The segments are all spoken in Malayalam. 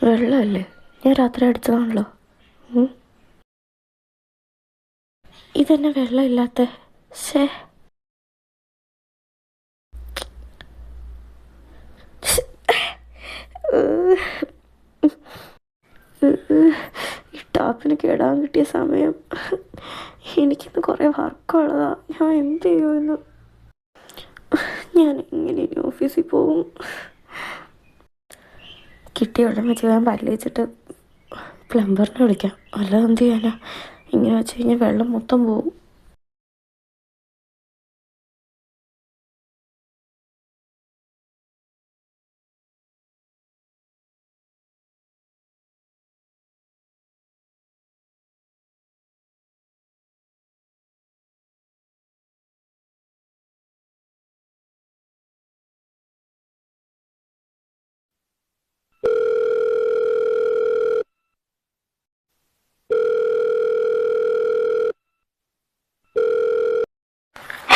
വെള്ളമല്ലേ? ഞാൻ രാത്രി അടിച്ചതാണല്ലോ. ഇതെന്നെ വെള്ളമില്ലാത്ത. ശേ, ഈ ടാപ്പിന് കേടാൻ കിട്ടിയ സമയം. എനിക്കിന്ന് കുറേ വർക്കുള്ളതാ. ഞാൻ എന്ത് ചെയ്യുമെന്ന്. ഞാൻ എങ്ങനെ ഇനി ഓഫീസിൽ പോവും? കിട്ടിയ ഉടനെ വെച്ച് ഞാൻ പല്ല് വെച്ചിട്ട് പ്ലംബറിനെ വിളിക്കാം. അല്ലാതെ എന്ത് ചെയ്യാനാ? ഇങ്ങനെ വെച്ച് കഴിഞ്ഞാൽ വെള്ളം മൊത്തം പോവും.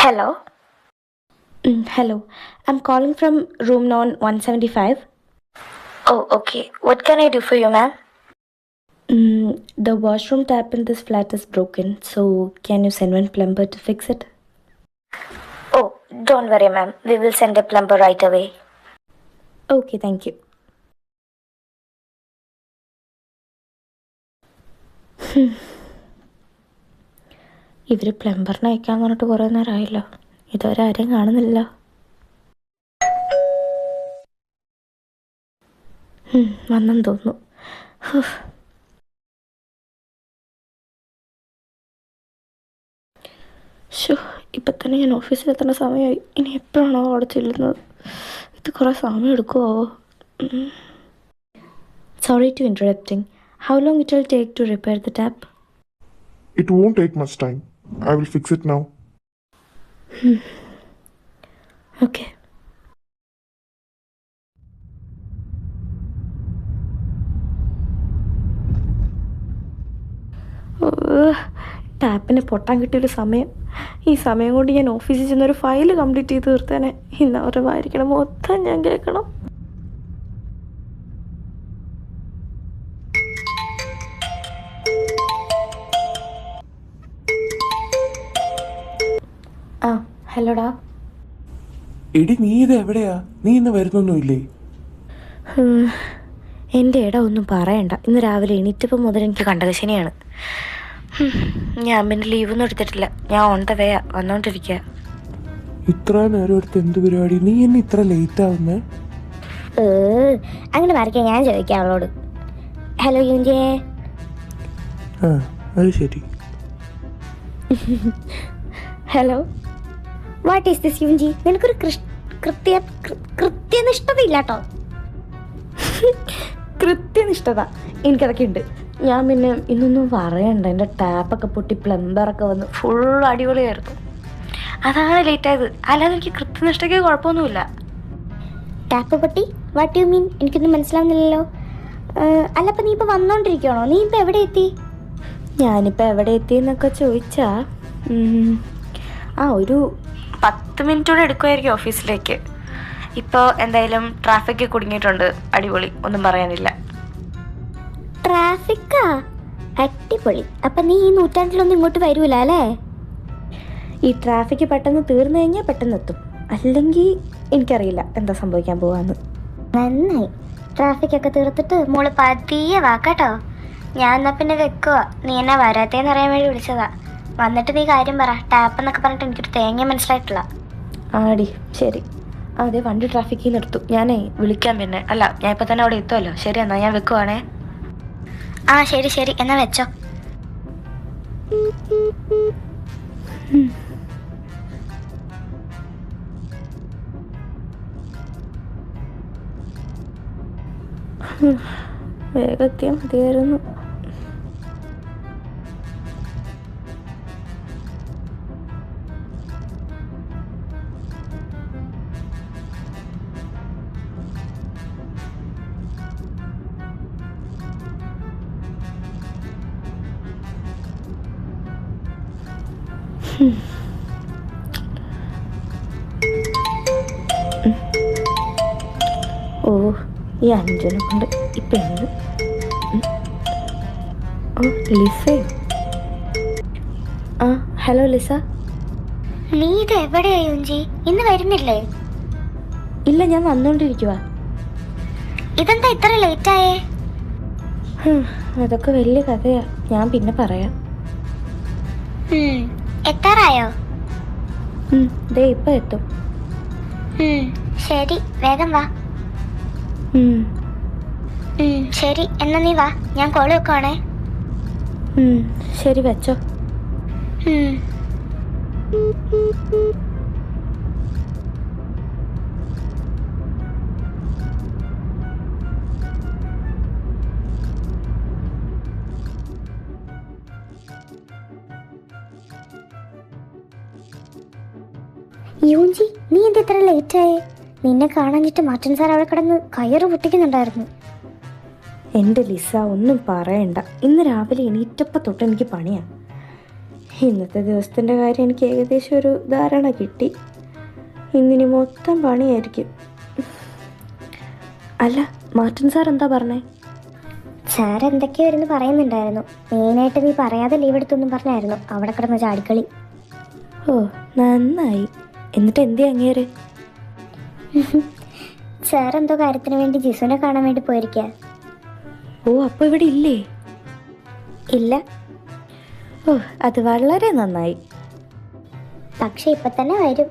Hello. Hello, I'm calling from room non 175. Oh, okay. What can I do for you, ma'am? The washroom tap in this flat is broken, so can you send one plumber to fix it? Oh, don't worry, ma'am. We will send a plumber right away. Okay, thank you. ഇവർ പ്ലംബറിനെ അയക്കാൻ പറഞ്ഞിട്ട് കുറേ നേരമായല്ലോ. ഇതുവരെ ആരെയും കാണുന്നില്ല. വന്നെന്ന് തോന്നുന്നു. ഇപ്പം തന്നെ ഞാൻ ഓഫീസിലെത്തുന്ന സമയമായി. ഇനി എപ്പോഴാണോ അവിടെ ചെല്ലുന്നത്? ഇത് കുറേ സമയം എടുക്കുമോ? Sorry to interrupting. How long it will take to repair the tap? It won't take much time. I will fix it now. Okay. ടാപ്പിന് പൊട്ടാൻ കിട്ടിയൊരു സമയം. ഈ സമയം കൊണ്ട് ഞാൻ ഓഫീസിൽ ചെന്നൊരു ഫയൽ കംപ്ലീറ്റ് ചെയ്ത് തീർത്തേനെ. ഇന്ന് അവരുടെ വായിരിക്കണം മൊത്തം ഞാൻ കേൾക്കണം. ആ, ഹലോടാ. എടി, നീ ഇത് എവിടെയാ? നീ ഇന്ന് വരുന്നൊന്നുമില്ലേ? എൻ്റെ ഇട ഒന്നും പറയണ്ട. ഇന്ന് രാവിലെ എണീറ്റപ്പം മുതൽ എനിക്ക് കണ്ടകശനിയാണ്. ഞാൻ പിന്നെ ലീവൊന്നും എടുത്തിട്ടില്ല. ഞാൻ ഓൺ ദ വേ വന്നോണ്ടിരിക്കുക. ഇത്ര നേരം എടുത്ത് എന്ത് പരിപാടി? നീ എന്നെ ഇത്ര ലേറ്റ് ആവുന്നേ? അങ്ങനെ മറിക്കാൻ ഞാൻ ചോദിക്കാം അവളോട്. ഹലോ യുഞ്ചേ. ആ, അത് ശരി. ഹലോ. വാട്ട് ഈസ് ദിസ് യുഞ്ചി? നിനക്കൊരു കൃത്യനിഷ്ഠതയില്ല കേട്ടോ. കൃത്യനിഷ്ഠത എനിക്കതൊക്കെ ഉണ്ട്. ഞാൻ പിന്നെ ഇന്നൊന്നും പറയണ്ട. എൻ്റെ ടാപ്പൊക്കെ പൊട്ടി പ്ലംബറൊക്കെ വന്ന് ഫുൾ അടിപൊളിയായിരുന്നു. അതാണ് ലേറ്റായത്. അല്ലാതെ എനിക്ക് കൃത്യനിഷ്ഠയ്ക്ക് കുഴപ്പമൊന്നുമില്ല. ടാപ്പ് പൊട്ടി? What you mean? എനിക്കൊന്നും മനസ്സിലാവുന്നില്ലല്ലോ. അല്ല, അപ്പം നീ ഇപ്പോൾ വന്നോണ്ടിരിക്കുകയാണോ? നീ ഇപ്പോൾ എവിടെ എത്തി? ഞാനിപ്പോൾ എവിടെ എത്തിയെന്നൊക്കെ ചോദിച്ചാ ഒരു 10 മിനിറ്റോടെ എടുക്കുമായിരിക്കും ഓഫീസിലേക്ക്. ഇപ്പോൾ എന്തായാലും ട്രാഫിക് കുടുങ്ങിയിട്ടുണ്ട്. അടിപൊളി, ഒന്നും പറയാനില്ല. ട്രാഫിക്കാ? അടിപൊളി. അപ്പം നീ ഈ നൂറ്റാണ്ടിലൊന്നും ഇങ്ങോട്ട് വരൂല അല്ലേ? ഈ ട്രാഫിക് പെട്ടെന്ന് തീർന്നു കഴിഞ്ഞാൽ പെട്ടെന്ന് എത്തും. അല്ലെങ്കിൽ എനിക്കറിയില്ല എന്താ സംഭവിക്കാൻ പോവാന്ന്. നന്നായി. ട്രാഫിക്കൊക്കെ തീർത്തിട്ട് മോള് പതിയെ വാക്കാട്ടോ. ഞാൻ എന്നാൽ പിന്നെ വെക്കുക. നീ എന്നാ വരാത്തേന്ന് അറിയാൻ വേണ്ടി വിളിച്ചതാ. വന്നിട്ട് നീ കാര്യം പറ. ടാപ്പ് എന്നൊക്കെ പറഞ്ഞിട്ട് എനിക്കൊരു തേങ്ങ മനസ്സിലായിട്ടില്ല. ആടി, ശരി. അതെ, വണ്ടി ട്രാഫിക്കിൽ നിന്ന് എടുത്തു. ഞാനേ വിളിക്കാം പിന്നെ. അല്ല, ഞാൻ ഇപ്പം തന്നെ അവിടെ എത്തുമല്ലോ. ശരി, എന്നാൽ ഞാൻ വെക്കുവാണേ. ആ, ശരി ശരി, എന്നാ വെച്ചോ. വേഗത്തിയാൽ മതിയായിരുന്നു. ഓ, ഈ 5 കൊണ്ട് ഈ പെണ്ണ്. ഓ ലിസേ. ആ ഹലോ ലിസ. നീ ഇത് എവിടെയാ യുഞ്ചി? ഇന്ന് വരുന്നില്ലേ? ഇല്ല, ഞാൻ വന്നുകൊണ്ടിരിക്കുക. ഇതെന്താ ഇത്ര ലേറ്റായേ? അതൊക്കെ വലിയ കഥയാ, ഞാൻ പിന്നെ പറയാം. എത്താറായോ? ദേ ഇപ്പം എത്തും. ശരി, വേഗം വാ. ശരി, എന്നാ നീ വാ, ഞാൻ കോള് വെക്കുവാണേ. ശരി, വെച്ചോ. യൂഞ്ചി, നീ എന്താ ഇത്ര ലേറ്റായേ? നിന്നെ കാണാഞ്ഞിട്ട് മാർട്ടിൻ സാർ അവിടെ കിടന്ന് കയറ് പൊട്ടിക്കുന്നുണ്ടായിരുന്നു. എൻ്റെ ലിസ, ഒന്നും പറയണ്ട. ഇന്ന് രാവിലെ എണീറ്റപ്പം തൊട്ട് എനിക്ക് പണിയാണ്. ഇന്നത്തെ ദിവസത്തിൻ്റെ കാര്യം എനിക്ക് ഏകദേശം ഒരു ധാരണ കിട്ടി. ഇന്നിനി മൊത്തം പണിയായിരിക്കും. അല്ല, മാർട്ടിൻ സാർ എന്താ പറഞ്ഞേ? സാർ എന്തൊക്കെയോ ഇരുന്ന് പറയുന്നുണ്ടായിരുന്നു. മെയിനായിട്ട് നീ പറയാതെ ലീവ് എടുത്തൊന്നും പറഞ്ഞായിരുന്നു അവിടെ കിടന്ന് ചാടിക്കളി. ഓ നന്നായി. എന്നിട്ട് എന്തേ അങ്ങേര്? സാർ എന്തോ കാര്യത്തിന് വേണ്ടി ജിസുവിനെ കാണാൻ വേണ്ടി പോയിരിക്കുക. ഓ, അപ്പോൾ ഇവിടെ ഇല്ലേ? ഇല്ല. ഓ, അത് വളരെ നന്നായി. പക്ഷെ ഇപ്പൊ തന്നെ വരും.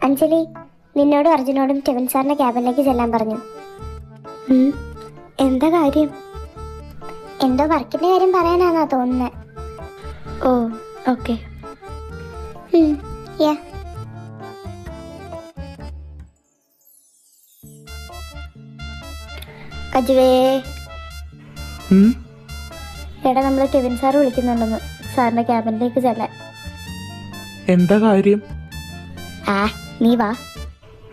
അഞ്ജലി, നിന്നോടും അർജുനോടും ടെവിൻ സാറിന്റെ ക്യാബിനിലേക്ക് ചെല്ലാൻ പറഞ്ഞു. എന്താ കാര്യം? എന്തോ വർക്കിന്റെ കാര്യം പറയാനാന്നാ തോന്നുന്നത്. ഓ ഓക്കെ. അജുവേ, ഉം? എടാ നമ്മള് കെവിൻ സാർ വിളിക്കുന്നുണ്ടെന്ന്, സാറിന്റെ ക്യാബിനിലേക്ക് ചെല്ലാൻ. എന്താ കാര്യം? നീ വാ.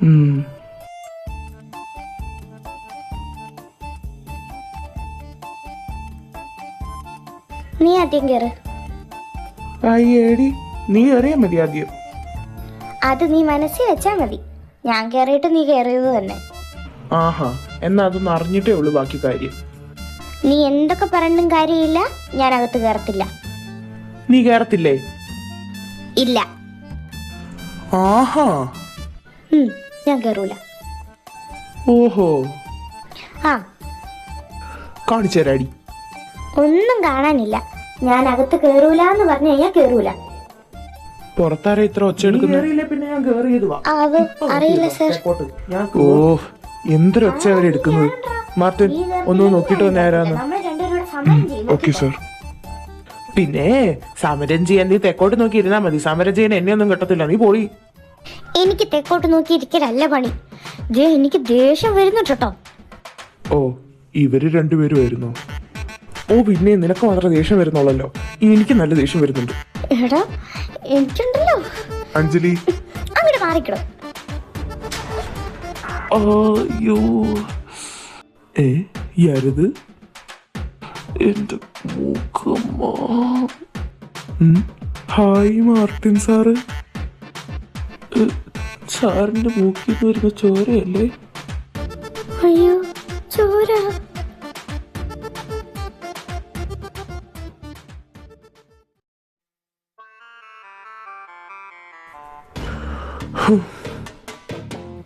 ഉം. നീ ആദ്യം കയറ്. അയ്യേടി, നീ അറിയാൻ മതി ആദ്യം. അത് നീ മനസ്സിൽ വെച്ചാ മതി. ഞാൻ കയറിയിട്ട് നീ കയറിയത് തന്നെ. ആഹാ, എന്നാ അതൊന്ന് അറിഞ്ഞിട്ടേ ഉള്ളു ബാക്കി കാര്യം. നീ എന്തൊക്കെ പറഞ്ഞും കാര്യമില്ല, ഞാൻ അകത്ത് കയറത്തില്ല. നീ കേറത്തില്ലേ? ഇല്ല. ആഹാ. ഞാൻ കയറൂല. ഓഹോ, ആ, കാണിച്ചേരാടി. ഒന്നും കാണാനില്ല. ഞാൻ അകത്ത് കയറൂല എന്ന് പറഞ്ഞു കഴിഞ്ഞാൽ കയറൂല. പുറത്താരെ ഇത്ര ഒച്ച എടുക്കുന്നു? പിന്നെ ഞാൻ കേറിയത് വാ. അറിയില്ല സർ. ഓ, എന്തൊരു ഒച്ച അവരെ എടുക്കുന്നത്. മാർട്ടിൻ, ഒന്ന് നോക്കിട്ട് വന്ന ആരാന്ന്. Okay, sir. പിന്നെ സമരം ചെയ്യാൻ നീ തെക്കോട്ട് നോക്കി ഇരുന്നാ മതി. സമരം ചെയ്യാൻ എന്നെ ഒന്നും കിട്ടത്തില്ല, നീ പോയി. എനിക്ക് തെക്കോട്ട് നോക്കി ഇരിക്കലല്ല പണി. എനിക്ക് ദേഷ്യം വരുന്നുണ്ട് കേട്ടോ. ഓ, ഇവര് രണ്ടുപേരുമായിരുന്നോ? ഓ, പിന്നെ നിനക്ക് മാത്രം ദേഷ്യം വരുന്നുള്ളല്ലോ. എനിക്ക് നല്ല ദേഷ്യം വരുന്നുണ്ട്. എടാ, എനിക്കുണ്ടല്ലോ. അഞ്ജലി, അങ്ങോട്ട് മാറിക്കിടും. അയ്യോ, യരുത് എന്റെ മൂക്കമ്മ. Hi Martin sir. സാറിന്റെ മൂക്കിൽ നിന്ന് വരുന്ന ചോരയല്ലേ? അയ്യോ, ചോര.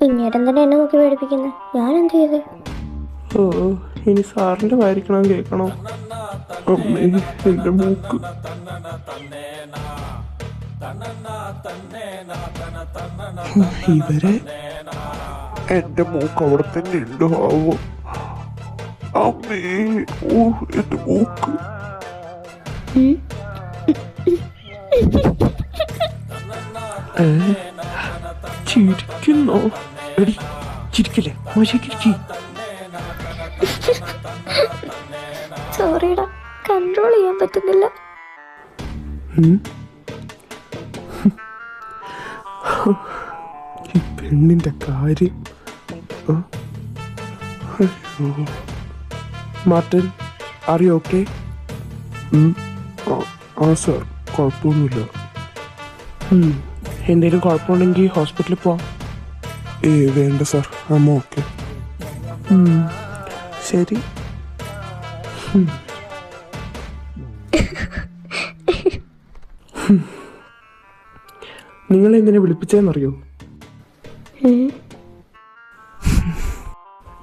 ഇങ്ങേരം തന്നെ എന്നെ നോക്കി പേടിപ്പിക്കുന്നത്. ഞാൻ എന്ത് ചെയ്ത്? ഓ, ഇനി സാറിന്റെ വായിരിക്കണം കേൾക്കണോ? അമ്മേ, എന്റെ മൂക്ക്. ഇവരെ എന്റെ മൂക്ക് അവിടെ തന്നെ ഉണ്ടോ ആവോ? അമ്മേ, ഓ എന്റെ മൂക്ക്. ചിരിക്കുന്നോ? എടി, ചിരിക്കല്ലേ, മോശിരിക്കി. സോറിടാ, കൺട്രോൾ ചെയ്യാൻ പറ്റുന്നില്ല. ഈ പെണ്ണിന്റെ കാര്യം. Martin, are you okay? ആ സർ, കുഴപ്പമൊന്നുമില്ല. എന്തെങ്കിലും കുഴപ്പമുണ്ടെങ്കിൽ ഹോസ്പിറ്റലിൽ പോവാം. വേണ്ട സാർ, അമ്മ ഓക്കെ. ശരി. നിങ്ങൾ എന്തിനെ വിളിപ്പിച്ചതെന്നറിയോ?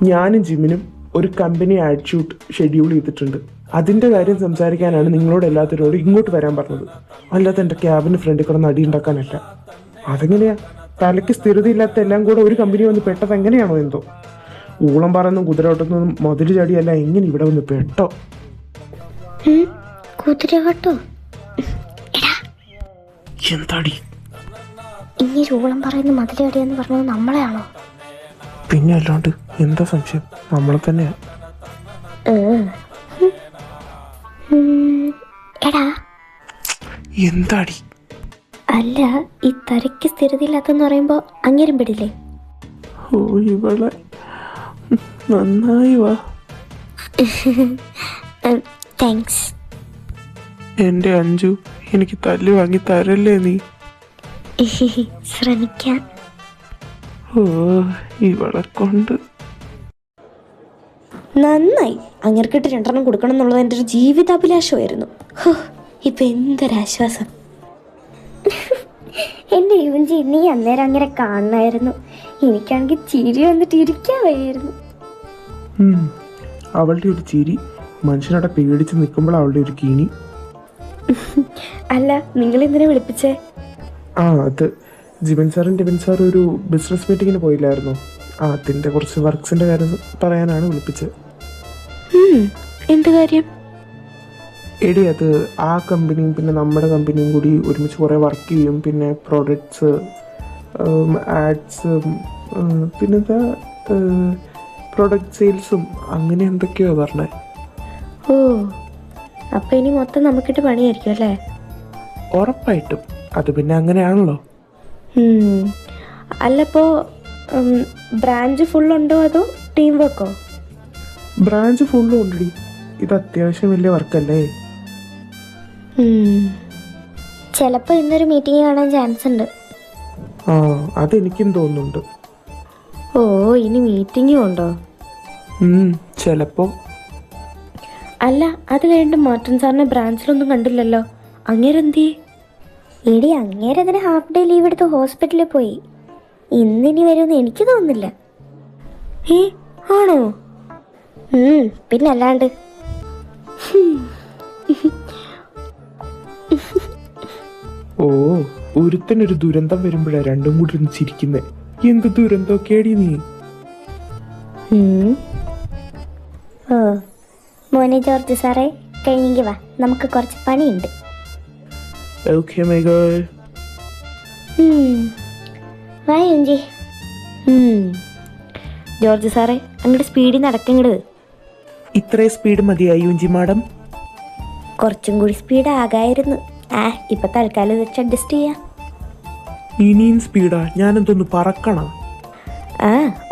ഞാനും ജിമിനും ഒരു കമ്പനി ആഡ് ഷൂട്ട് ഷെഡ്യൂൾ ചെയ്തിട്ടുണ്ട്. അതിൻ്റെ കാര്യം സംസാരിക്കാനാണ് നിങ്ങളോട് എല്ലാത്തിനോടും ഇങ്ങോട്ട് വരാൻ പറഞ്ഞത്. അല്ലാതെ എൻ്റെ ക്യാബിന് ഫ്രണ്ടിൽ കിടന്ന് അടി ഉണ്ടാക്കാനല്ല. അതെങ്ങനെയാ? തലയ്ക്ക് സ്ഥിരതയില്ലാത്ത എല്ലാം കൂടെ ഒരു കമ്പനി വന്ന് പെട്ടത് എങ്ങനെയാണോ എന്തോ. ഊളം പറയുന്നതും കുതിരയോട്ടൊന്നും മുതൽ ചടിയല്ല, എങ്ങനെ ഇവിടെ വന്ന് പെട്ടോ? കുതിരകട്ടോ? എന്താടി ഇനി ചൂളം പറയുന്ന മതിലടിയെന്ന് പറഞ്ഞത് നമ്മളെയാണോ? പിന്നെ അല്ലാണ്ട് എന്താ സംശയം? നമ്മളെ തന്നെയാ. എടാ എന്താടി? അല്ല, ഈ തരയ്ക്ക് സ്ഥിരതയില്ലാത്തെന്ന് പറയുമ്പോ അങ്ങേരും പെടില്ലേ? ഓ ഇവളെ നന്നായി വാ. താങ്ക്സ്. എൻ്റെ അഞ്ജു, എനിക്ക് തല്ല് വാങ്ങി തരല്ലേ നീ? ശ്രമിക്കാം. ഓ ഇവളെ കൊണ്ട് നന്നായി. അങ്ങേർക്കിട്ട് 2 കൊടുക്കണം എന്നുള്ളത് എൻ്റെ ഒരു ജീവിതാഭിലാഷമായിരുന്നു. ഇപ്പം എന്തൊരാശ്വാസം. എൻ്റെ യുവഞ്ചി, നീ അന്നേരം അങ്ങനെ കാണണമായിരുന്നു. എനിക്കാണെങ്കിൽ ചിരി വന്നിട്ട് ഇരിക്കാൻ വയ്യായിരുന്നു. അവളുടെ ഒരു ചിരി മനുഷ്യനോടെ പേടിച്ച് നിൽക്കുമ്പോൾ അവളുടെ ഒരു കീണി. അല്ല, നിങ്ങളെന്തിനാ വിളിപ്പിച്ചേ? അത് ജിബൻ സാറും ടിബൻ സാറും ഒരു ബിസിനസ് മീറ്റിങ്ങിന് പോയില്ലായിരുന്നോ? അതിൻ്റെ കുറച്ച് വർക്ക്സിൻ്റെ കാര്യം പറയാനാണ് വിളിപ്പിച്ചത്. എന്ത് കാര്യം? എടി, അത് ആ കമ്പനിയും പിന്നെ നമ്മുടെ കമ്പനിയും കൂടി ഒരുമിച്ച് കുറേ വർക്ക് ചെയ്യും. പിന്നെ പ്രോഡക്ട്സ്, ആഡ്സ്, പിന്നെന്താ പ്രൊഡക്റ്റ് സെയിൽസും അങ്ങനെ എന്തൊക്കെയോ പറഞ്ഞേ. ഓ, അപ്പം ഇനി മൊത്തം നമുക്കിട്ട് പണിയായിരിക്കും അല്ലേ? ഉറപ്പായിട്ടും. അത് പിന്നെ അങ്ങനെയാണല്ലോ. അല്ലപ്പോൾ ബ്രാഞ്ച് ഫുള്ളുണ്ടോ അതോ ടീം വർക്കോ? ബ്രാഞ്ച് ഫുള്ളും ഉണ്ടടി. ഇത് അത്യാവശ്യം വലിയ വർക്കല്ലേ. ചിലപ്പോൾ ഇന്നൊരു മീറ്റിംഗ് കാണാൻ ചാൻസ് ഉണ്ട്. അതെനിക്കും തോന്നുന്നുണ്ട്. ഓ, ഇനി മീറ്റിങ്ങും ഉണ്ടോ? ചിലപ്പോ. അല്ല, അത് കഴിഞ്ഞിട്ട് മാർട്ടിൻ സാറിനെ ബ്രാഞ്ചിലൊന്നും കണ്ടില്ലല്ലോ. അങ്ങേരെന്തേ? എടി, അങ്ങേരതിന് ഹാഫ് ഡേ ലീവ് എടുത്ത് ഹോസ്പിറ്റലിൽ പോയി. ഇന്നിനി വരുമെന്ന് എനിക്ക് തോന്നുന്നില്ല. ആണോ? പിന്നല്ലാണ്ട്. ഓ, ഒരുത്തനൊരു ദുരന്തം വരുമ്പോഴാണ് രണ്ടും കൂടി ഒന്ന് ചിരിക്കുന്നേ. എന്ത് ദുരന്തമൊക്കെയാടി നീ? ഓ മോനെ ജോർജ് സാറേ, കഴിഞ്ഞെങ്കിൽ വാ, നമുക്ക് കുറച്ച് പണിയുണ്ട്. Okay, my girl. വാ യുഞ്ചി. ജോർജ് സാറേ, അങ്ങോട്ട് സ്പീഡിൽ നടക്കങ്ങട്. ഇത്രയും സ്പീഡ് മതിയായി യുഞ്ചി മാഡം? കുറച്ചും കൂടി സ്പീഡ് ആകായിരുന്നു. ഇപ്പൊ തൽക്കാലം വെച്ച് അഡ്ജസ്റ്റ് ചെയ്യാം. ഇനിയും സ്പീഡാ? ഞാനെന്തൊന്ന് പറക്കണം?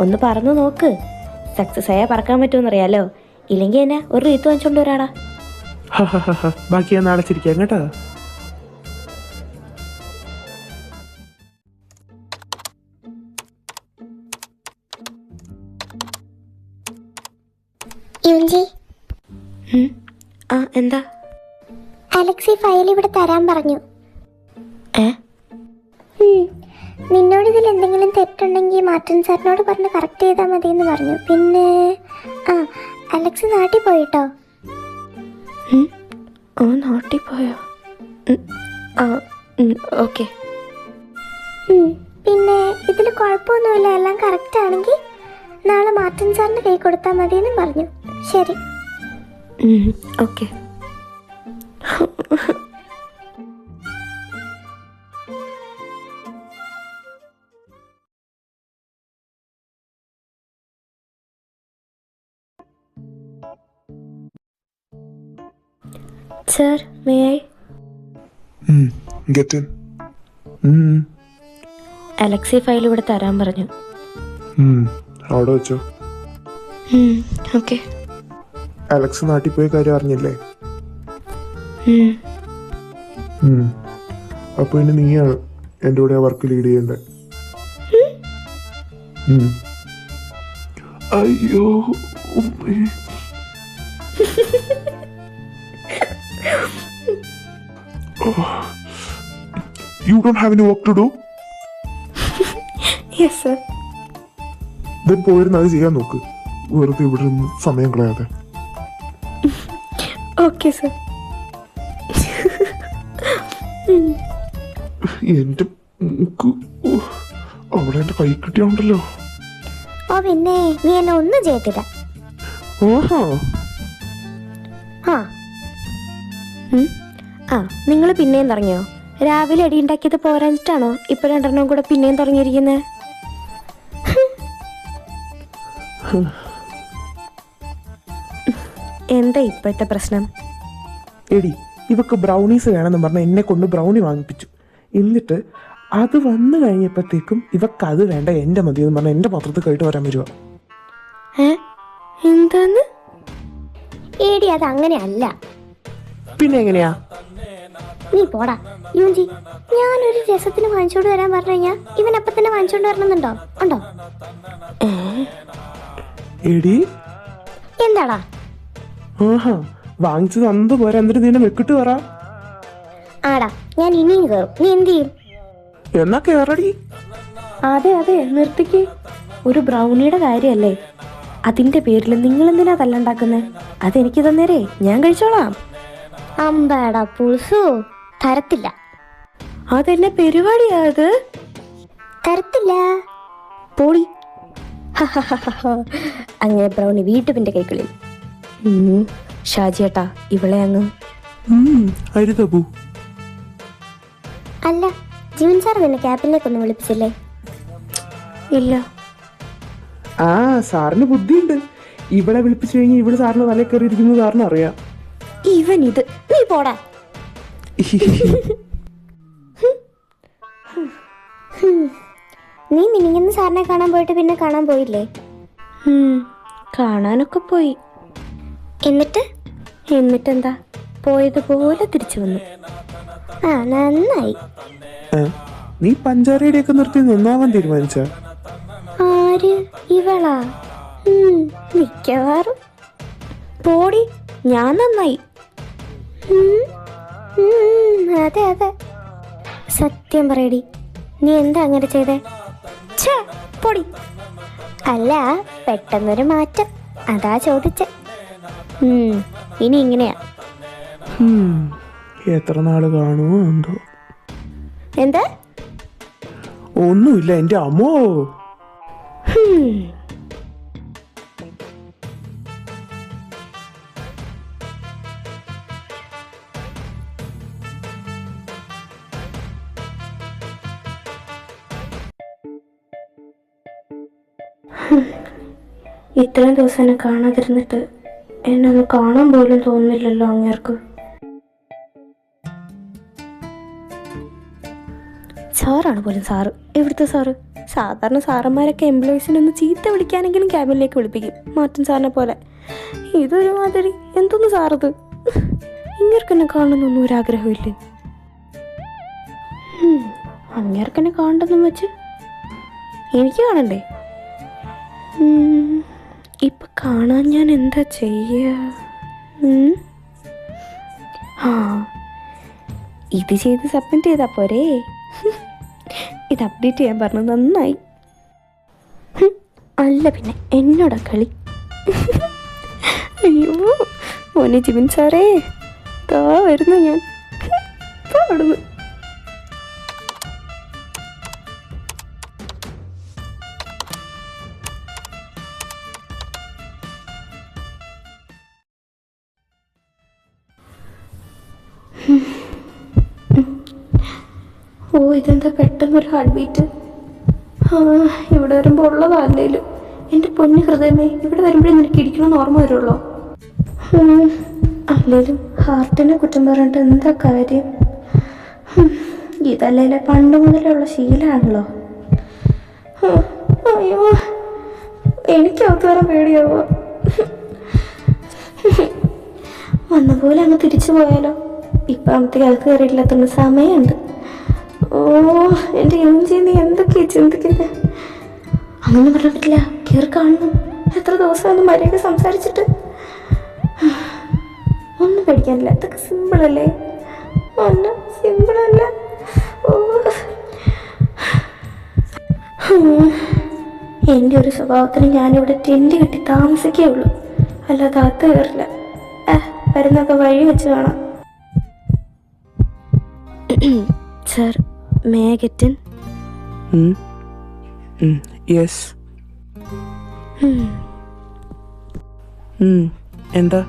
ഒന്ന് പറന്നു നോക്ക്. സക്സസ് ആയാൽ പറക്കാൻ പറ്റുമെന്നറിയാലോ. ഇല്ലെങ്കിൽ എന്നാ ഒരു റീത്ത് വാങ്ങിച്ചോണ്ട് വരാടാ. ബാക്കി ഞാൻ നാളെ ചിരിക്കാം കേട്ടാ. യുഞ്ചി, എന്താ? അലക്സി ഫയൽ ഇവിടെ തരാൻ പറഞ്ഞു. നിന്നോട് ഇതിൽ എന്തെങ്കിലും തെറ്റുണ്ടെങ്കിൽ മാർട്ടിൻ സാറിനോട് പറഞ്ഞ് കറക്റ്റ് ചെയ്താൽ മതി എന്ന് പറഞ്ഞു. പിന്നെ അലക്സി നാട്ടിൽ പോയിട്ടോ? നാട്ടിൽ പോയോ? ഓക്കെ. പിന്നെ ഇതിൽ കുഴപ്പമൊന്നുമില്ല, എല്ലാം കറക്റ്റ് ആണെങ്കിൽ നാളെ മാർട്ടിൻ സാറിൻ്റെ കൈ കൊടുത്താൽ മതി എന്നും പറഞ്ഞു. ശരി. Okay. Sir, may I? Get in. Alexi file ഇവിടെ തരാൻ പറഞ്ഞു. അവിടെ വെച്ചോ. ഓക്കെ. അലക്സ് നാട്ടിൽ പോയ കാര്യം അറിഞ്ഞില്ലേ? അപ്പൊ ഇനി നീയാണ് എൻ്റെ കൂടെ ആ വർക്ക് ലീഡ് ചെയ്യേണ്ടത്. അയ്യോ ഉമ്മേ. You don't have any work to do? Yes sir. then പോയിരുന്ന് അത് ചെയ്യാൻ നോക്ക്, വെറുതെ ഇവിടെ നിന്ന് സമയം കളയാതെ. Okay sir. എന്റെ മൂക്ക് അവിടെ എന്റെ കൈ കിട്ടിയുണ്ടല്ലോ. ഓ പിന്നെ നീ എന്നെ ഒന്നും ചെയ്യത്തില്ല. ആഹാ ആ ആ നിങ്ങൾ പിന്നെയും തുടങ്ങിയോ? രാവിലെ അടി ഉണ്ടാക്കിയത് പോരാഞ്ഞിട്ടാണോ ഇപ്പൊ രണ്ടെണ്ണം കൂടെ പിന്നെയും തുടങ്ങിയിരിക്കുന്നത്? എന്താ ഇപ്പോഴത്തെ പ്രശ്നം? എടി ഇവക്ക് ബ്രൗണീസ് വേണമെന്ന് പറഞ്ഞാൽ എന്നെ കൊണ്ട് ബ്രൗണി വാങ്ങിപ്പിച്ചു. എന്നിട്ട് അത് വന്നു കഴിഞ്ഞപ്പോഴത്തേക്കും ഇവക്ക് അത് വേണ്ട, എൻ്റെ മതി എന്ന് പറഞ്ഞാൽ എൻ്റെ പാത്രത്തിൽ കഴിട്ട് വരാൻ വരുക. എന്താന്ന്? ഏടി അത് അങ്ങനെയല്ല. പിന്നെ എങ്ങനെയാ? നീ പോടാ യൂജി. ഞാനൊരു രസത്തിന് വാങ്ങിച്ചോണ്ട് വരാൻ പറഞ്ഞു കഴിഞ്ഞാൽ ഇവൻ അപ്പം തന്നെ വാങ്ങിച്ചോണ്ട് വരണമെന്നുണ്ടോ? ഉണ്ടോ? എടി എന്താടാ? ആഹാ വാങ്ങിച്ചത് അന്ത് പോരാ, എന്നിട്ട് നിന്നെ വെക്കിട്ട് പറ. ആടാ ഞാൻ ഇനിയും കയറും. നീ എന്ത് ചെയ്യും? എന്നാ കേറടി. അതെ അതെ നിർത്തിക്ക്. ഒരു ബ്രൗണിയുടെ കാര്യമല്ലേ, അതിന്റെ പേരിൽ നിങ്ങൾ എന്തിനാ തല്ലുണ്ടാക്കുന്നത്? അതെനിക്ക് തന്നേരേ, ഞാൻ കഴിച്ചോളാം. അമ്പാടാ പുൾസു, തരത്തില്ല. അതെന്നെ പരിപാടിയാ അത്? തരത്തില്ല. പോടി. അങ്ങനെ ബ്രൗണി വീട്ടുപിന്റെ കൈകളിൽ. ഷാജിയേട്ടാ ഇവളെ അങ്ങ് അരുതബു. അല്ല ജീവൻ സാർ നിന്നെ ക്യാബിനിലേക്കൊന്നും വിളിപ്പിച്ചില്ലേ? ഇല്ല. ആ സാറിന് ബുദ്ധിയുണ്ട്. ഇവളെ വിളിപ്പിച്ചു കഴിഞ്ഞാൽ ഇവള് സാറിന് തലേ കയറിയിരിക്കുന്നത് സാറിന് അറിയാം. ഇവൻ ഇത്. നീ പോടാ. നീ മിനിങ്ങന്ന് സാറിനെ കാണാൻ പോയിട്ട് പിന്നെ കാണാൻ പോയില്ലേ? കാണാനൊക്കെ പോയി. എന്നിട്ടെന്താ, പോയതുപോലെ തിരിച്ചു വന്നു. ആ നന്നായി. നീ പഞ്ചാരയുടെ ഒക്കെ നിർത്തി നന്നാവാൻ തീരുമാനിച്ച? ആര്? ഇവളാ? മിക്കവാറും. പോടി, ഞാൻ നന്നായി. അതെ അതെ. സത്യം പറയടി, നീ എന്താ അങ്ങനെ ചെയ്തേ? പൊടി. അല്ല പെട്ടെന്നൊരു മാറ്റം, അതാ ചോദിച്ചേ. ഇനി ഇങ്ങനെയാ. എത്ര നാള് കാണുമോ എന്തോ. എന്താ? ഒന്നുമില്ല എൻ്റെ അമ്മോ. ഇത്രയും ദിവസം എന്നെ കാണാതിരുന്നിട്ട് എന്നെ ഒന്ന് കാണാൻ പോലും തോന്നുന്നില്ലല്ലോ അങ്ങേർക്ക്. സാറാണ് പോലും സാറ്. എവിടുത്തെ സാറ്? സാധാരണ സാറന്മാരൊക്കെ എംപ്ലോയീസിനൊന്ന് ചീത്ത വിളിക്കാനെങ്കിലും ക്യാബിനിലേക്ക് വിളിപ്പിക്കും, മാറ്റൻ സാറിനെ പോലെ. ഇതൊരു മാതിരി എന്തൊന്ന് സാറത്. ഇങ്ങേർക്ക് എന്നെ കാണണമെന്നൊന്നും ഒരാഗ്രഹമില്ലേ? അങ്ങേർക്ക് എന്നെ കാണണ്ടെന്നും വെച്ച് എനിക്ക് കാണണ്ടേ? ഇപ്പൊ കാണാൻ ഞാൻ എന്താ ചെയ്യ? ഇത് ചെയ്ത് സബ്മിറ്റ് ചെയ്താ പോരേ? ഇത് അപ്ഡേറ്റ് ചെയ്യാൻ പറഞ്ഞു, നന്നായി. അല്ല പിന്നെ എന്നോടാ കളി. അയ്യോ മോനെ ജിമിൻ സാറേ, താ വരുന്നു ഞാൻ. പാടുന്നു. ഓ ഇതെന്താ പെട്ടെന്നൊരു ഹാർട്ട് ബീറ്റ്. ഇവിടെ വരുമ്പോൾ ഉള്ളതാ അല്ലേലും. എൻ്റെ പൊന്നു ഹൃദയമേ, ഇവിടെ വരുമ്പോഴേ നിനക്ക് ഇരിക്കണമെന്ന് ഓർമ്മ വരുള്ളൂ. അല്ലേലും ഹാർട്ടിനെ കുറ്റം പറഞ്ഞിട്ട് എന്താ കാര്യം? ഇതല്ലേ പണ്ട് മുതലുള്ള ശീലമാണല്ലോ. അയ്യോ എനിക്കകത്ത് വരാൻ പേടിയാവുക. വന്ന പോലെ അങ്ങ് തിരിച്ചു പോയാലോ? ഇപ്പം അത് കയറിയില്ലാത്തതുകൊണ്ട് സമയമുണ്ട്. ഓ എൻ്റെ യൂജി, നീ എന്തൊക്കെയാ ചിന്തിക്കുന്നത്? അങ്ങനെ പറയാൻ പറ്റില്ല. കയറി കാണണം. എത്ര ദിവസമാണ് മര്യാദ സംസാരിച്ചിട്ട്. ഒന്നും പേടിക്കാനില്ല. ഇതൊക്കെ സിമ്പിളല്ലേ? അല്ല, സിമ്പിളല്ല. ഓ എൻ്റെ ഒരു സ്വഭാവത്തിന് ഞാനിവിടെ ടെൻറ്റ് കെട്ടി താമസിക്കുകയുള്ളൂ, അല്ലാതെ അകത്ത് കയറില്ല. വരുന്നൊക്കെ വഴി വെച്ച് കാണാം. Sir, may I get in? Yes. എന്താ?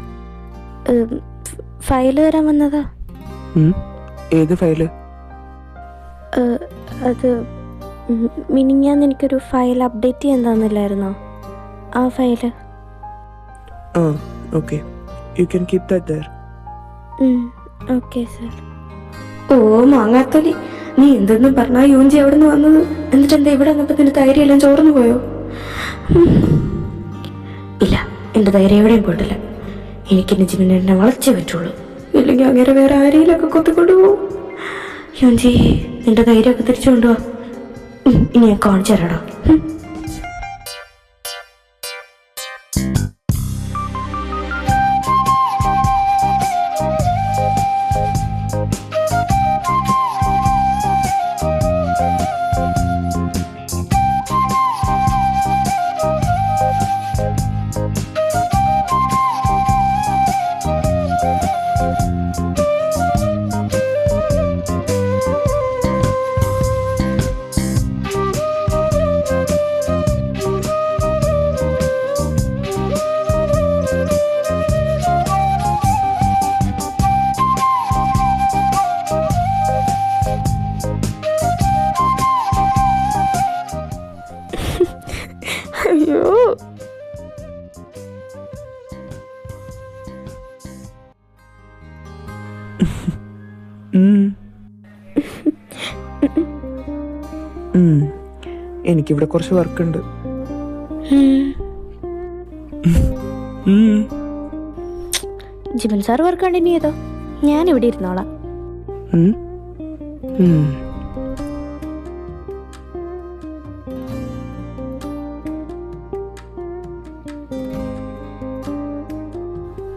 ഫയല് തരാൻ വന്നതാ. ഏത് ഫയല്? അത് മിനിഞ്ഞാന്ന് എനിക്കൊരു ഫയൽ അപ്ഡേറ്റ് ചെയ്യാൻ തന്നില്ലായിരുന്നോ? ആ ഫയല്. Okay, you can keep that there. Okay sir. ഓ മാങ്ങാത്തൊലി, നീ എന്തെന്ന് പറഞ്ഞാ യൂഞ്ചി എവിടെ നിന്ന് വന്നത്? എന്നിട്ട് എന്താ ഇവിടെ വന്നപ്പോൾ നിന്റെ ധൈര്യം എല്ലാം ചോർന്നു പോയോ? ഇല്ല, എൻ്റെ ധൈര്യം എവിടെയും പോയിട്ടില്ല. എനിക്ക് എൻ്റെ ജീവനെ എന്നെ വളച്ചേ പറ്റുള്ളൂ, ഇല്ലെങ്കിൽ അങ്ങനെ വേറെ ആരെയിലൊക്കെ കൊത്തിക്കൊണ്ടു പോകും. യൂഞ്ചി, നിന്റെ ധൈര്യമൊക്കെ തിരിച്ചു കൊണ്ടുപോവാ. ഇനി ഞാൻ കാണിച്ചു തരാടാ. അയ്യോ, എനിക്കിവിടെ കുറച്ച് വർക്കുണ്ട്. ജിബൻ സാർ വർക്ക് കണ്ടിന്യൂ ചെയ്തോ, ഞാൻ ഇവിടെ ഇരുന്നോളാം.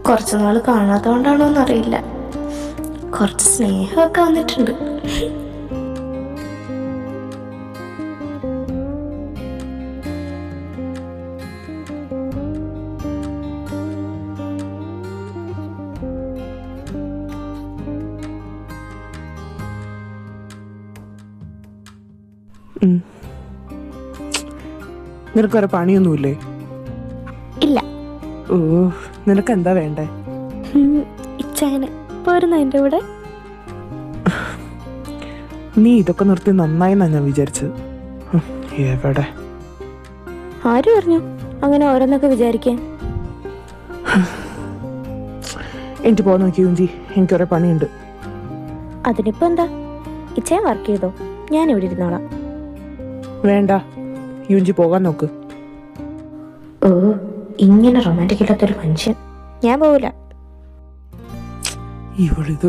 കുറച്ചു നാൾ കാണാത്തതുകൊണ്ടാണോ എന്നറിയില്ല, കുറച്ച് സ്നേഹമൊക്കെ വന്നിട്ടുണ്ട്. നിനക്ക് വേറെ പണിയൊന്നുമില്ലേ? ഇല്ല. ഓ, നിനക്ക് എന്താ വേണ്ടേ? ഇച്ചായന് പോരുന്ന എൻ്റെ കൂടെ. നീ ഇതൊക്കെ നിർത്തി നന്നായിന്നാ ഞാൻ വിചാരിച്ചത്. എവിടെ? ആര് പറഞ്ഞു അങ്ങനെ ഓരോന്നൊക്കെ വിചാരിക്കാൻ? എനിക്ക് പോകാൻ നോക്കി യൂഞ്ചി, എനിക്ക് കുറെ പണിയുണ്ട്. അതിനിപ്പോ എന്താ, ഇച്ചായൻ വർക്ക് ചെയ്തോ, ഞാൻ ഇവിടെ ഇരുന്നോളാം. വേണ്ട, യൂഞ്ചി പോകാൻ നോക്ക്. ഓ, ഇങ്ങനെ റൊമാൻറ്റിക് ഇല്ലാത്തൊരു മനുഷ്യൻ. ഞാൻ പോവില്ല. ഇവളിത്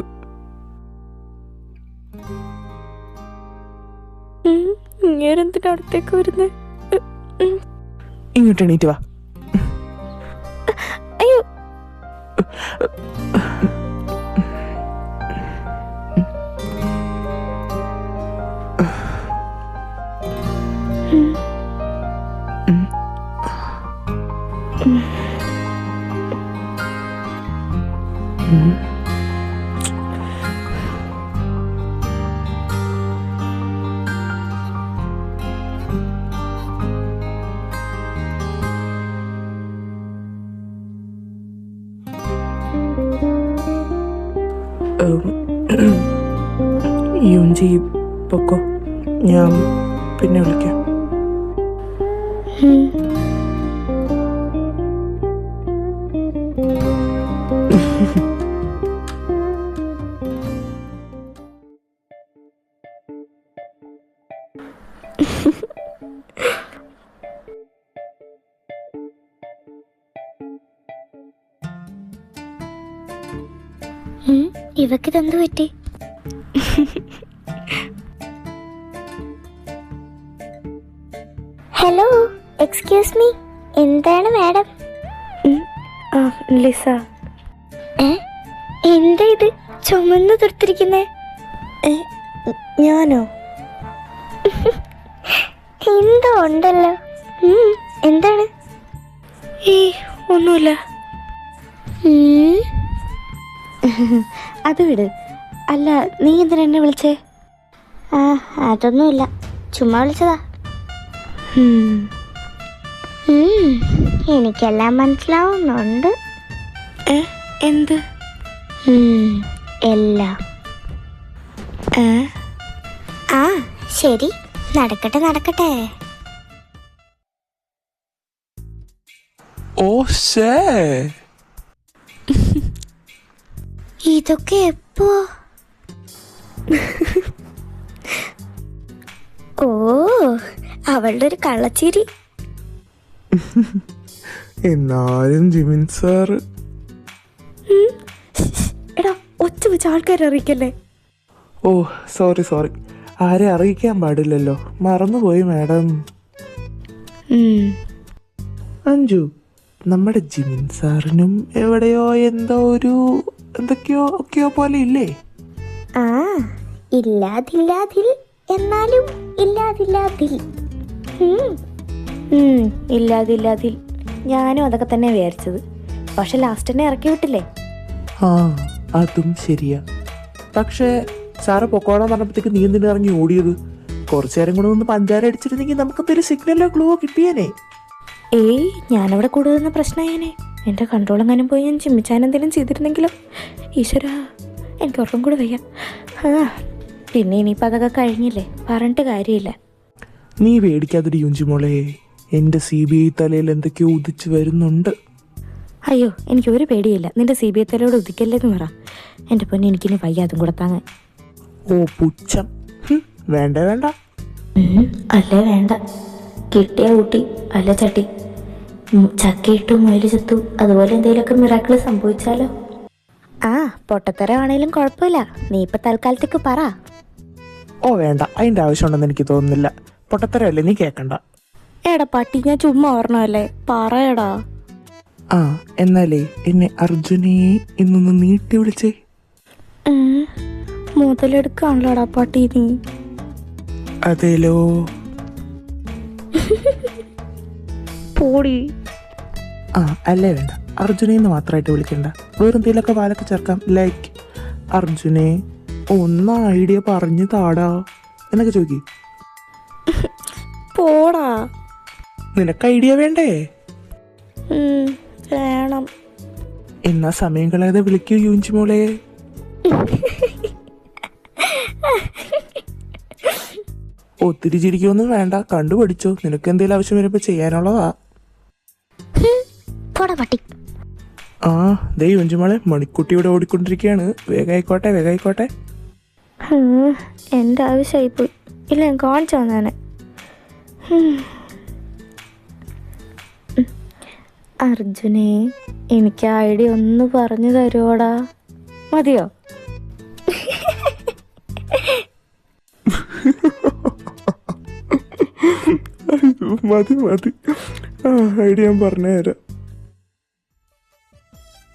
ഇങ്ങേരെന്തിനാ അടുത്തേക്ക് വരുന്നേ? ഇങ്ങോട്ട് എണീറ്റ് വാ. അയ്യോ, യൂഞ്ചി പൊക്കോ, ഞാൻ പിന്നെ വിളിക്കാം. ഇവക്കിതെന്ത് പറ്റി? ഹലോ, എക്സ്ക്യൂസ് മീ, എന്താണ് മാഡം? ലിസ. എന്താ ഇത് ചുമന്ന് തീർത്തിരിക്കുന്നേ? ഞാനോ? എന്തോ ഉണ്ടല്ലോ. എന്താണ്? ഒന്നുമില്ല. അത് വിട്. അല്ല, നീ എന്തിനാ എന്നെ വിളിച്ചേ? അതൊന്നുമില്ല, ചുമ്മാ വിളിച്ചതാ. എനിക്കെല്ലാം മനസ്സിലാവുന്നുണ്ട്. എന്ത്? എല്ലാം. ശരി, നടക്കട്ടെ നടക്കട്ടെ. ഓ ശേ, ഇതൊക്കെ എപ്പോ? ഓ, അവളുടെ ഒരു കള്ളച്ചിരി. എന്നാലും ജിമിൻ സാറ്. എടാ, ഒച്ച വെച്ച് ആൾക്കാരെ അറിയിക്കല്ലേ. ഓ സോറി, ആരെ അറിയിക്കാൻ പാടില്ലല്ലോ, മറന്നുപോയി മാഡം. അഞ്ജു, നമ്മുടെ ജിമിൻ സാറിനും എവിടെയോ എന്തോ എന്തൊക്കെയോ പോലെ ഇല്ലേ? ഇല്ലാതില്ലാതിൽ, എന്നാലും ഇല്ലാതില്ലാതിൽ. ഇല്ലാതില്ലാതിൽ. ഞാനും അതൊക്കെ തന്നെ വിചാരിച്ചത്. പക്ഷെ ലാസ്റ്റ് തന്നെ ഇറക്കി വിട്ടില്ലേ? അതും ശരിയാ. പക്ഷേ സാറ് പൊക്കോളാൻ പറഞ്ഞപ്പോഴത്തേക്ക് നീ എന്തിനു ഇറങ്ങി ഓടിയത്? കുറച്ചു നേരം കൂടെ ഒന്ന് പഞ്ചാര അടിച്ചിരുന്നെങ്കിൽ നമുക്കെന്തൊരു സിഗ്നലോ ഗ്ലൂവോ കിട്ടിയേനെ. ഞാനവിടെ കൂടുതൽ പ്രശ്നമായേനെ. എൻ്റെ കൺട്രോളെങ്ങാനും പോയി ഞാൻ ചിമ്മിച്ചാൻ എന്തെങ്കിലും ചെയ്തിരുന്നെങ്കിലോ? ഈശ്വരാ, എനിക്ക് ഉറക്കം കൂടെ വയ്യ. പിന്നെ ഇനിയിപ്പോൾ അതൊക്കെ കഴിഞ്ഞില്ലേ, പറഞ്ഞിട്ട് കാര്യമില്ല. നീ പേടിക്കാതൊരു യുഞ്ചിമോളെ, എൻ്റെ CBI തലയിൽ എന്തൊക്കെയോ ഉദിച്ചു വരുന്നുണ്ട്. അയ്യോ, എനിക്ക് ഒരു പേടിയില്ല. നിന്റെ CBI തലയോട് ഉദിക്കല്ലേന്ന് പറ. എൻ്റെ പൊന്നെ, എനിക്കിനി വയ്യ അതും കൂടെ താങ്ങാൻ. ഓ പുച്ഛം. വേണ്ട. അല്ലേ വേണ്ട. കിട്ടിയ ഊട്ടി അല്ല ചട്ടി. ചക്കയിട്ടു മുയൽ ചത്തു. അതുപോലെ എന്തെങ്കിലുമൊക്കെ മിറാക്കിൾ സംഭവിച്ചാലോ? പൊട്ടത്തരമാണേലും കുഴപ്പമില്ല. നീ ഇപ്പം തൽക്കാലത്തേക്ക് പറ. ഓ വേണ്ട, അതിൻ്റെ ആവശ്യമുണ്ടെന്ന് എനിക്ക് തോന്നുന്നില്ല. പൊട്ടത്തരമല്ലേ, നീ കേൾക്കണ്ട. എടാ പട്ടി, ഞാൻ ചുമ്മാ ഓർണമല്ലേ, പറയടാ. എന്നാലേ എന്നെ അർജുനെ ഇന്നൊന്ന് നീട്ടി വിളിച്ചേ. മുതലെടുക്കാണല്ലോടാ പട്ടി നീ. അതേലോ. പോടി. അല്ലേ വേണ്ട, അർജുനെന്ന് മാത്രമായിട്ട് വിളിക്കണ്ട. വേറെന്തെങ്കിലുമൊക്കെ വാലൊക്കെ ചേർക്കാം. ലൈക്ക് അർജുനെ ഒന്ന് ഐഡിയ പറഞ്ഞു താടാ എന്നൊക്കെ ചോദിക്കി. പോടാ. നിനക്ക് ഐഡിയ വേണ്ടേ? വേണം. എന്നാ സമയം കളയാതെ വിളിക്കൂ യൂഞ്ചി മോളെ. ഒത്തിരി ചിരിക്കൊന്നും വേണ്ട, കണ്ടുപഠിച്ചോ. നിനക്ക് എന്തെങ്കിലും ആവശ്യം വരുമ്പോ ചെയ്യാനുള്ളതാ. ദേ യൂഞ്ചിമോളെ, മണിക്കുട്ടിയുടെ ഓടിക്കൊണ്ടിരിക്കുകയാണ്. വേഗായിക്കോട്ടെ. എൻ്റെ ആവശ്യമായിപ്പോയി. ഇല്ല, ഞാൻ കാണിച്ചു തന്നെ. അർജുനെ, എനിക്ക് ഐഡിയ ഒന്ന് പറഞ്ഞു തരുവോടാ? മതിയോ? മതി. ഐഡിയ ഞാൻ പറഞ്ഞുതരാം.